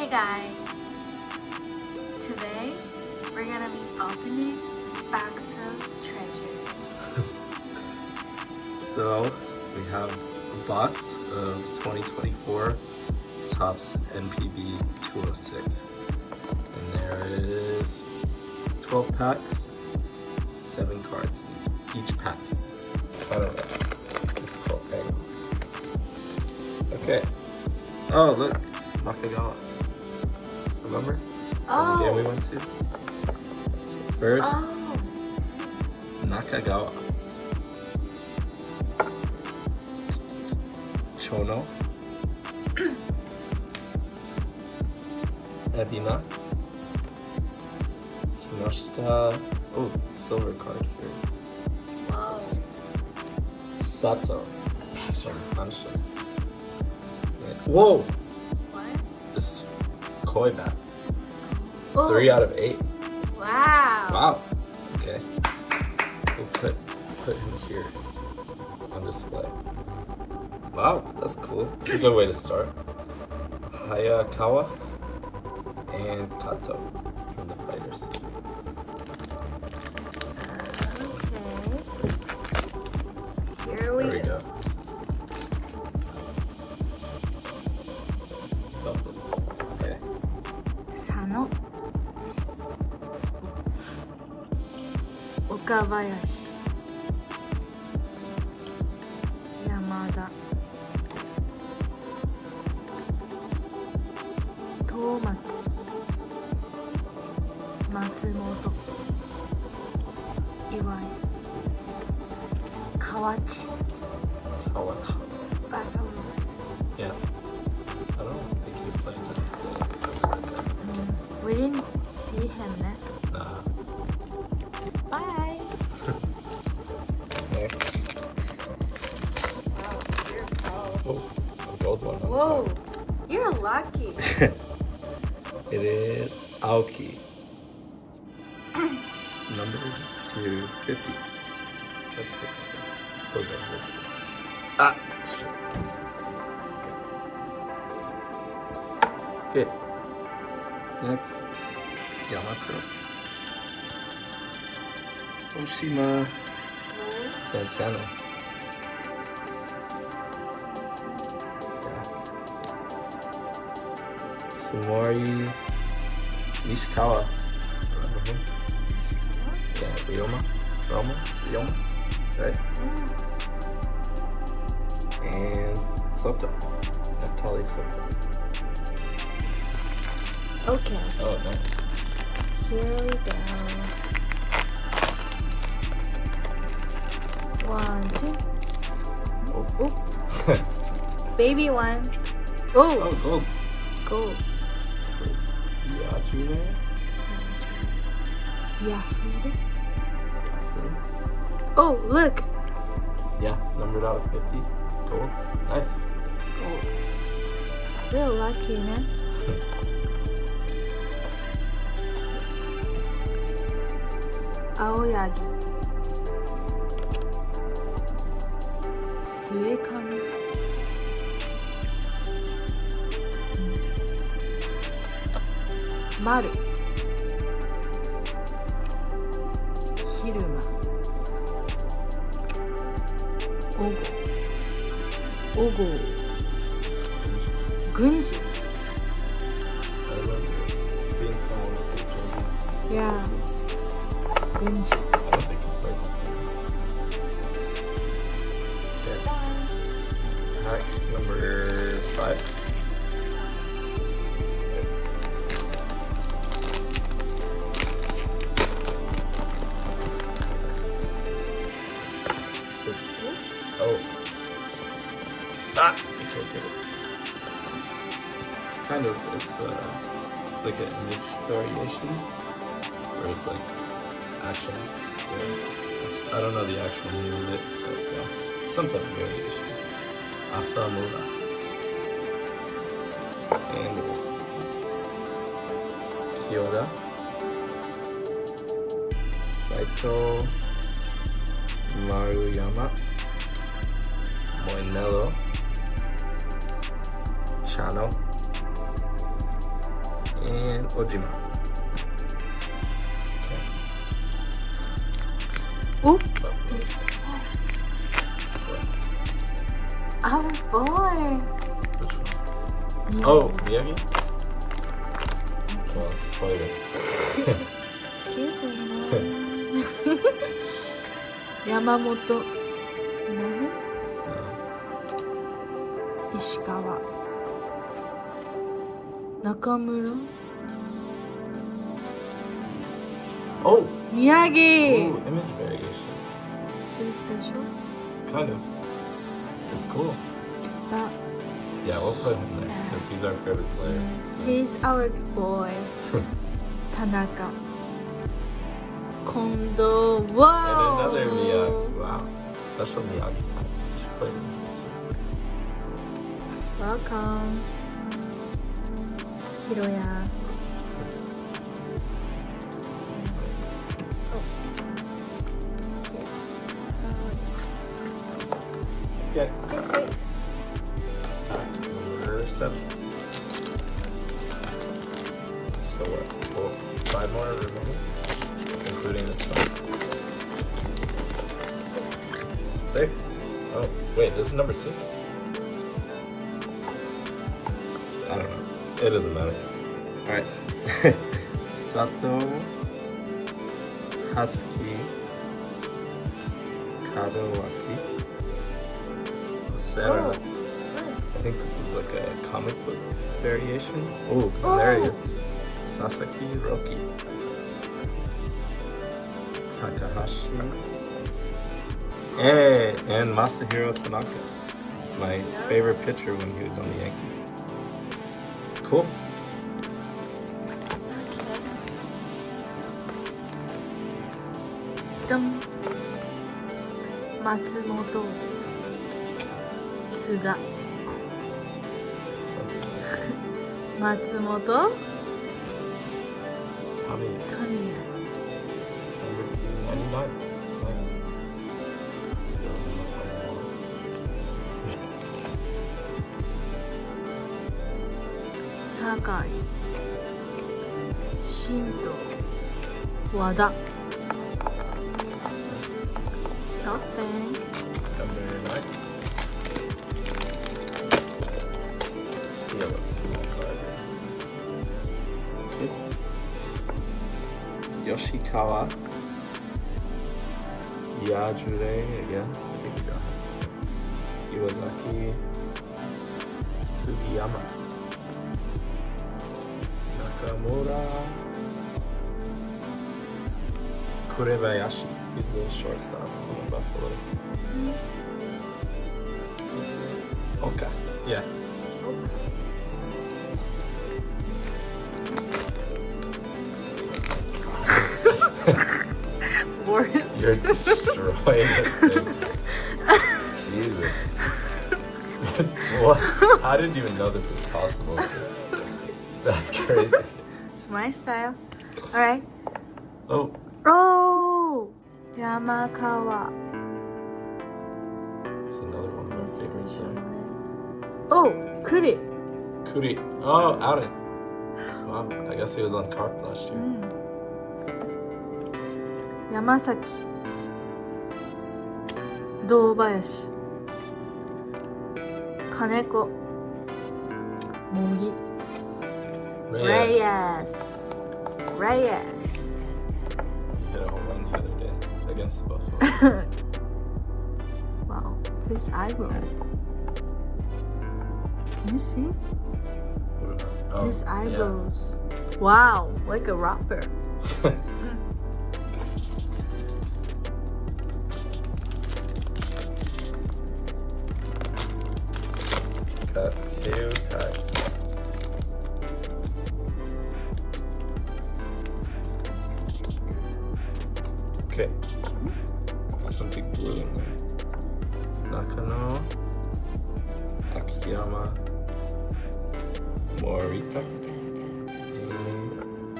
Hey guys, today we're gonna be opening box of treasures. So we have a box of 2024 Topps NPB 206, and there is 12 packs, 7 cards in each pack. Kind of a difficult angle. Okay. Oh look, Nakagawa. Remember? From the game we went to? So first, Nakagawa. Chono. Ebina. Kinoshita. Oh, silver card here. Wow. Sato. Special. Hansha. Whoa! What? This is Koi bat. Oh. 3 out of 8. Wow. Wow. Okay. We'll put him here on display. Wow, that's cool. It's a good way to start. Hayakawa and Kato from the Fighters. Okay. Here we go. Okay. Sano. Okabayashi. Yamada. Tomatsu. Matsumoto. Iwai. Kawachi. Kawachi. Buffaloes. Yeah. I don't think he played that today. We didn't see him, ne? Nah. Bye. Next. Wow, you're pro. Oh, a gold one. Whoa, you're lucky. It is Aoki. Number 250. That's pretty cool. Ah, shit. Okay. Next, Yamato. Oshima Santana. Yeah. Sumori Nishikawa. Remember him? Yeah, Ryoma, right? And Soto. Neftali Soto. Okay, Oh, nice. here we go. 1, 2. Oh. Baby one. Oh, Oh, gold. gold. Yajure. Yafuru. Oh, look. Yeah, numbered out of 50. Gold. Nice. Gold. Real lucky, man. Aoyagi. Suekami. Maru. Hiruma. Ogo. Ogo. Gunji. I remember seeing someone with this jersey. Yeah. Gunji. I don't think he played that. Okay. Pack number 5. Oops. Oh. Ah! I can't get it. Kind of, it's like an image variation where it's like action. Yeah. I don't know the actual name of it, but yeah, some type of variation. Asamura. And this. Kyoda. Saito. Maruyama. Moinello. Chano. And Ojima. Oh, What? oh boy. Which one? Oh, Miyagi? Well, spoiler. Excuse me. 山本石川中村 Oh! 宮城 Ooh, image variation. Is it special? Kind of. It's cool. But Yeah, we'll put him there because he's our favorite player. So. he's our boy. Tanaka. Kondo. And Wow. another Miyagi. Wow. Special Miyagi. We should put him here too. Welcome. Hiroya. Okay. Six. Number 7. So what? 5 more remaining? Including this one. 6? Oh, wait, this is number 6? I don't know. It doesn't matter. Alright. Sato, Hatsuki, Kadawaki, Sarah. Oh. I think this is like a comic book variation. Oh, hilarious. Sasaki Roki. Takahashi. Hey, and Masahiro Tanaka. My favorite pitcher when he was on the Yankees. Cool. Dum. Matsumoto. Tsuda. Matsumoto. Tommy, Tanya. number 299. Nice. Sakai. Shinto. Wada. SoftBank. Number 9. Yeah, let's see what card. Okay. Yoshikawa. Yajure again. I think we got it. Iwazaki. Sugiyama. Nakamura. Kurebayashi. He's the shortstop on the Buffaloes. Okay. Yeah. Worst. You're destroying this thing. Jesus. What? I didn't even know this was possible. That's crazy. It's my style. Alright. Oh, Oh! Yamakawa. it's another one of my favorites. Oh! Kuri. Kuri. Oh, Aaron. Wow, I guess he was on Carp last year. Yamasaki. Dobayashi. Kaneko. Mogi. Reyes. Reyes. He hit a home run the other day against the Buffalo. Wow. His eyebrow. Can you see? Oh, His eyebrows. Wow. Like a rapper. Yeah. Got 2 packs. Okay. Something blue in there. Nakano, Akiyama, Morita, and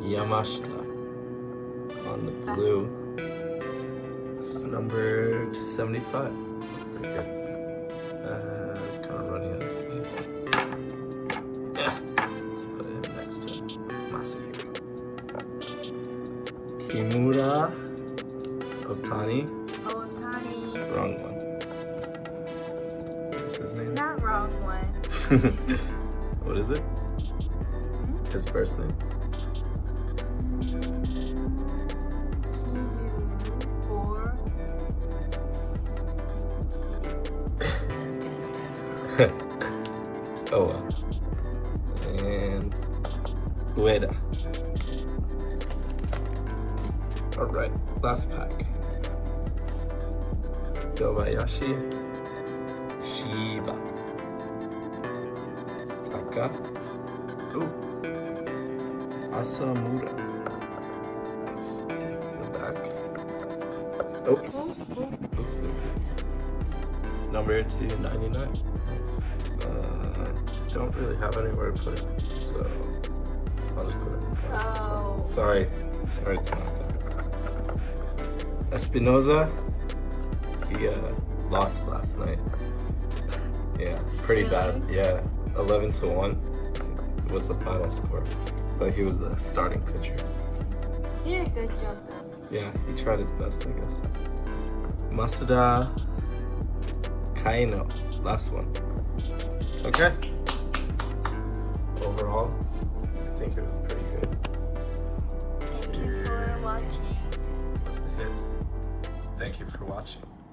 Yamashita on the blue. This is number 275. That's pretty good. Kind of running out of space. Yeah, let's put him next to him. Kimura Otani. Otani. Wrong one. What's his name? Not wrong one. What is it? His birth name? Oh well. And Ueda. Alright, last pack. Yobayashi, Shiba, Taka, ooh, Asamura. Let's see the back. Oops. Number 299. Nice. Don't really have anywhere to put it, so I'll just put it. Oh. Sorry to not talk. Espinoza, he lost last night. Yeah, pretty bad. Yeah, 11-1 was the final score, but he was the starting pitcher. He did a good job though. Yeah, he tried his best, I guess. Masuda Kaino, last one. Okay. Overall, I think it was pretty good. Thank you for watching. That's the hit. Thank you for watching.